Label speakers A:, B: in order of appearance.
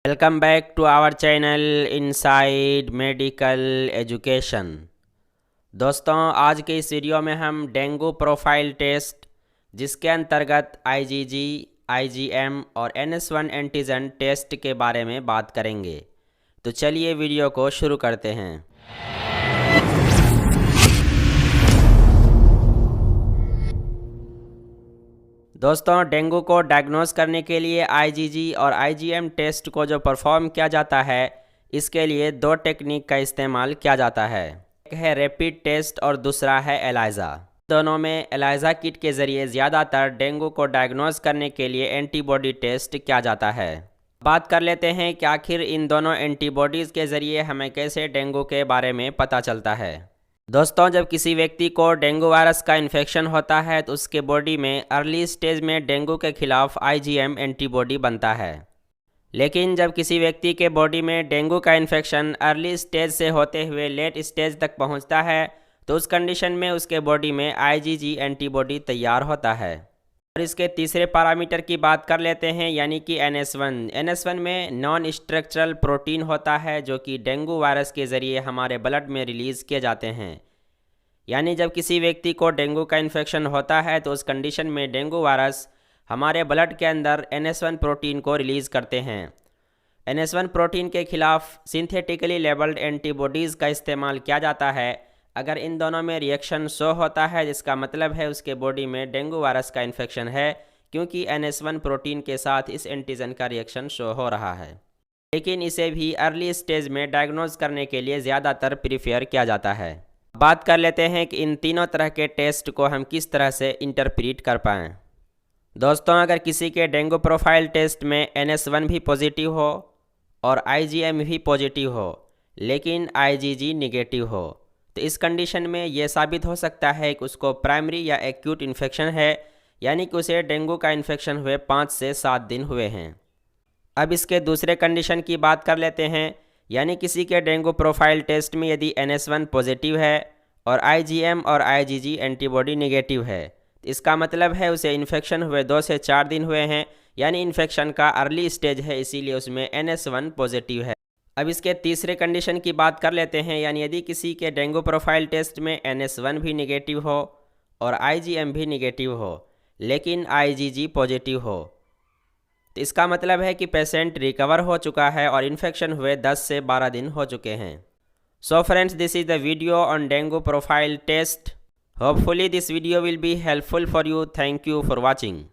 A: Welcome back to our channel Inside Medical Education. दोस्तों, आज के इस वीडियो में हम डेंगू प्रोफाइल टेस्ट, जिसके अंतर्गत आईजीजी, आईजीएम और NS1 एंटीजन टेस्ट के बारे में बात करेंगे। तो चलिए वीडियो को शुरू करते हैं। दोस्तों, डेंगू को डायग्नोस करने के लिए आईजीजी और आईजीएम टेस्ट को जो परफॉर्म किया जाता है, इसके लिए दो टेक्निक का इस्तेमाल किया जाता है। एक है रैपिड टेस्ट और दूसरा है एलाइजा। दोनों में एलाइजा किट के ज़रिए ज़्यादातर डेंगू को डायग्नोस करने के लिए एंटीबॉडी टेस्ट किया जाता है। बात कर लेते हैं कि आखिर इन दोनों एंटीबॉडीज़ के ज़रिए हमें कैसे डेंगू के बारे में पता चलता है। दोस्तों, जब किसी व्यक्ति को डेंगू वायरस का इन्फेक्शन होता है तो उसके बॉडी में अर्ली स्टेज में डेंगू के खिलाफ आईजीएम एंटीबॉडी बनता है। लेकिन जब किसी व्यक्ति के बॉडी में डेंगू का इन्फेक्शन अर्ली स्टेज से होते हुए लेट स्टेज तक पहुंचता है तो उस कंडीशन में उसके बॉडी में आईजीजी एंटीबॉडी तैयार होता है। और इसके तीसरे पैरामीटर की बात कर लेते हैं, यानी कि NS1। NS1 में नॉन स्ट्रक्चरल प्रोटीन होता है जो कि डेंगू वायरस के ज़रिए हमारे ब्लड में रिलीज़ किए जाते हैं। यानी जब किसी व्यक्ति को डेंगू का इन्फेक्शन होता है तो उस कंडीशन में डेंगू वायरस हमारे ब्लड के अंदर NS1 प्रोटीन को रिलीज़ करते हैं। NS1 प्रोटीन के खिलाफ सिंथेटिकली लेबल्ड एंटीबॉडीज़ का इस्तेमाल किया जाता है। अगर इन दोनों में रिएक्शन शो होता है, जिसका मतलब है उसके बॉडी में डेंगू वायरस का इन्फेक्शन है, क्योंकि NS1 प्रोटीन के साथ इस एंटीजन का रिएक्शन शो हो रहा है। लेकिन इसे भी अर्ली स्टेज में डायग्नोज करने के लिए ज़्यादातर प्रीफेयर किया जाता है। बात कर लेते हैं कि इन तीनों तरह के टेस्ट को हम किस तरह से इंटरप्रीट कर पाएँ। दोस्तों, अगर किसी के डेंगू प्रोफाइल टेस्ट में NS1 भी पॉजिटिव हो और IgM भी पॉजिटिव हो, लेकिन IgG निगेटिव हो, तो इस कंडीशन में ये साबित हो सकता है कि उसको प्राइमरी या एक्यूट इन्फेक्शन है, यानी कि उसे डेंगू का इन्फेक्शन हुए 5 से 7 दिन हुए हैं। अब इसके दूसरे कंडीशन की बात कर लेते हैं, यानी किसी के डेंगू प्रोफाइल टेस्ट में यदि NS1 पॉजिटिव है और IgM और IgG एंटीबॉडी निगेटिव है, तो इसका मतलब है उसे इन्फेक्शन हुए 2 से 4 दिन हुए हैं, यानी इन्फेक्शन का अर्ली स्टेज है, इसीलिए उसमें NS1 पॉजिटिव है। अब इसके तीसरे कंडीशन की बात कर लेते हैं, यानी यदि किसी के डेंगू प्रोफाइल टेस्ट में NS1 भी निगेटिव हो और IgM भी निगेटिव हो, लेकिन IgG पॉजिटिव हो, तो इसका मतलब है कि पेशेंट रिकवर हो चुका है और इन्फेक्शन हुए 10 से 12 दिन हो चुके हैं। So friends, this is the video on dengue profile test. Hopefully this video will be helpful for you. Thank you for watching.